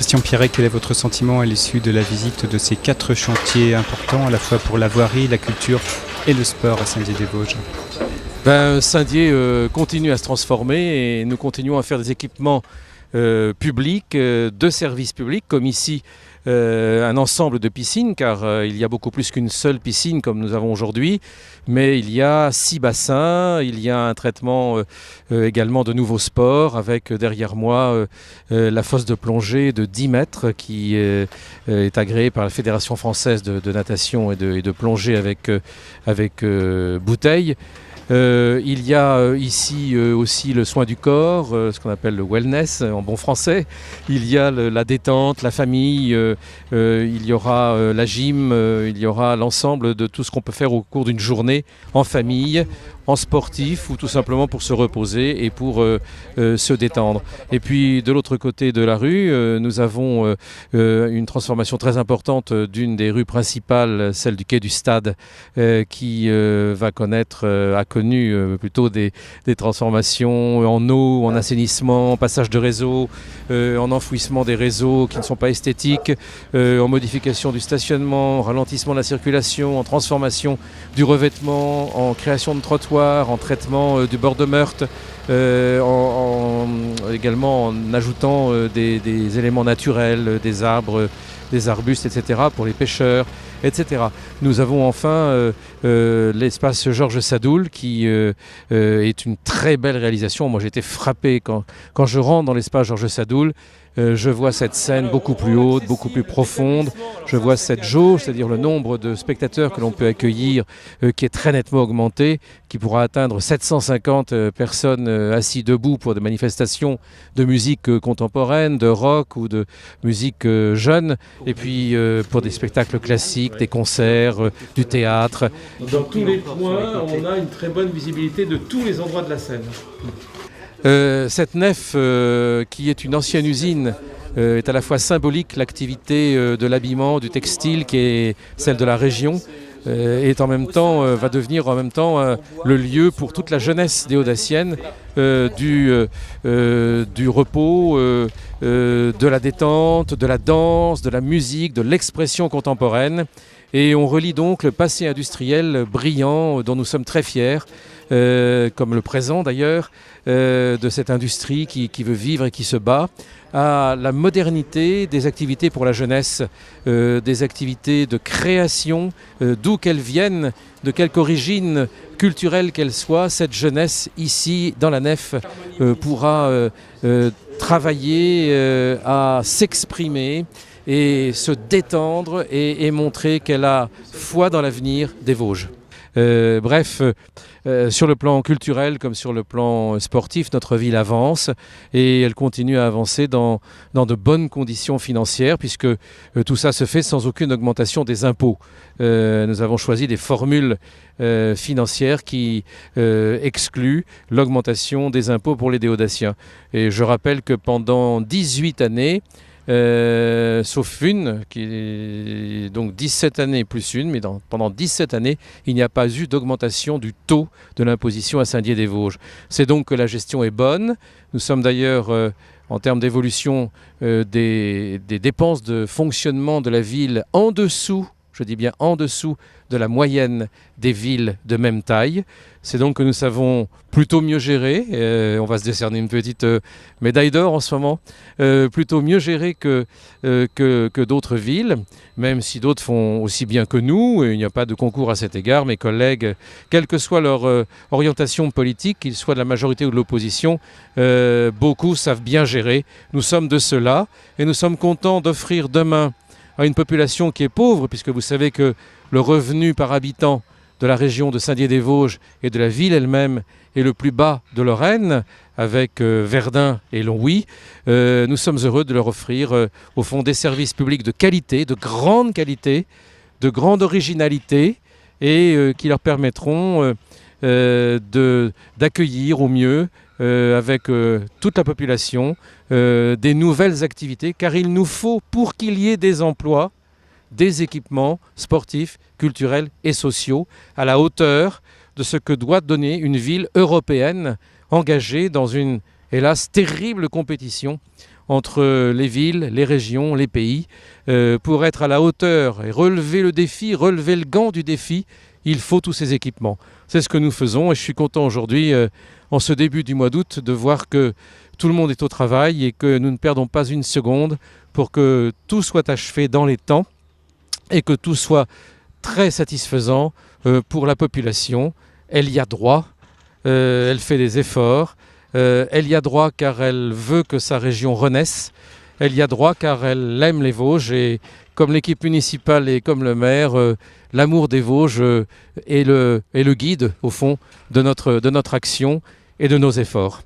Christian Pierret, quel est votre sentiment à l'issue de la visite de ces 4 chantiers importants, à la fois pour la voirie, la culture et le sport à Saint-Dié-des-Vosges? Saint-Dié continue à se transformer et nous continuons à faire des équipements publics, de services publics, comme ici un ensemble de piscines, car il y a beaucoup plus qu'une seule piscine comme nous avons aujourd'hui, mais il y a 6 bassins, il y a un traitement également de nouveaux sports, avec derrière moi la fosse de plongée de 10 mètres qui est agréée par la Fédération française de natation et de plongée avec bouteille. Il y a ici aussi le soin du corps, ce qu'on appelle le wellness en bon français. Il y a la détente, la famille, il y aura la gym, il y aura l'ensemble de tout ce qu'on peut faire au cours d'une journée en famille, en sportif ou tout simplement pour se reposer et pour se détendre. Et puis de l'autre côté de la rue, nous avons une transformation très importante d'une des rues principales, celle du quai du Stade, qui a connu plutôt des transformations en eau, en assainissement, en passage de réseau, en enfouissement des réseaux qui ne sont pas esthétiques, en modification du stationnement, en ralentissement de la circulation, en transformation du revêtement, en création de trottoirs, en traitement du bord de Meurthe, également en ajoutant des éléments naturels, des arbres, des arbustes, etc. pour les pêcheurs, etc. Nous avons enfin l'espace Georges Sadoul qui est une très belle réalisation. Moi j'ai été frappé quand je rentre dans l'espace Georges Sadoul. Je vois cette scène beaucoup plus haute, beaucoup plus profonde. Je vois cette jauge, c'est-à-dire le nombre de spectateurs que l'on peut accueillir, qui est très nettement augmenté, qui pourra atteindre 750 personnes assises debout pour des manifestations de musique contemporaine, de rock ou de musique jeune, et puis pour des spectacles classiques, des concerts, du théâtre. Dans tous les points, on a une très bonne visibilité de tous les endroits de la scène. Cette nef, qui est une ancienne usine, est à la fois symbolique, l'activité de l'habillement, du textile, qui est celle de la région, et en même temps va devenir en même temps le lieu pour toute la jeunesse déodacienne du repos, de la détente, de la danse, de la musique, de l'expression contemporaine. Et on relie donc le passé industriel brillant dont nous sommes très fiers, comme le présent d'ailleurs, de cette industrie qui veut vivre et qui se bat, à la modernité des activités pour la jeunesse, des activités de création, d'où qu'elles viennent, de quelque origine culturelle qu'elle soit, cette jeunesse ici dans la nef pourra travailler à s'exprimer et se détendre et montrer qu'elle a foi dans l'avenir des Vosges. Sur le plan culturel comme sur le plan sportif, notre ville avance et elle continue à avancer dans de bonnes conditions financières puisque tout ça se fait sans aucune augmentation des impôts. Nous avons choisi des formules financières qui excluent l'augmentation des impôts pour les déodaciens. Et je rappelle que pendant 18 années, sauf une, qui est donc 17 années plus une, mais pendant 17 années, il n'y a pas eu d'augmentation du taux de l'imposition à Saint-Dié-des-Vosges. C'est donc que la gestion est bonne. Nous sommes d'ailleurs, en termes d'évolution des dépenses de fonctionnement de la ville, en dessous, je dis bien en dessous de la moyenne des villes de même taille. C'est donc que nous savons plutôt mieux gérer, on va se décerner une petite médaille d'or en ce moment, plutôt mieux gérer que d'autres villes, même si d'autres font aussi bien que nous, il n'y a pas de concours à cet égard. Mes collègues, quelle que soit leur orientation politique, qu'ils soient de la majorité ou de l'opposition, beaucoup savent bien gérer. Nous sommes de ceux-là et nous sommes contents d'offrir demain à une population qui est pauvre, puisque vous savez que le revenu par habitant de la région de Saint-Dié-des-Vosges et de la ville elle-même est le plus bas de Lorraine, avec Verdun et Longwy. Nous sommes heureux de leur offrir au fond des services publics de qualité, de grande qualité, de grande originalité, et qui leur permettront d'accueillir au mieux, avec toute la population, des nouvelles activités, car il nous faut, pour qu'il y ait des emplois, des équipements sportifs, culturels et sociaux à la hauteur de ce que doit donner une ville européenne engagée dans une, hélas, terrible compétition entre les villes, les régions, les pays. Pour être à la hauteur et relever le défi, relever le gant du défi, il faut tous ces équipements. C'est ce que nous faisons et je suis content aujourd'hui, en ce début du mois d'août, de voir que tout le monde est au travail et que nous ne perdons pas une seconde pour que tout soit achevé dans les temps et que tout soit très satisfaisant pour la population. Elle y a droit, elle fait des efforts, elle y a droit car elle veut que sa région renaisse, elle y a droit car elle aime les Vosges et comme l'équipe municipale et comme le maire, l'amour des Vosges est le guide au fond de notre action et de nos efforts.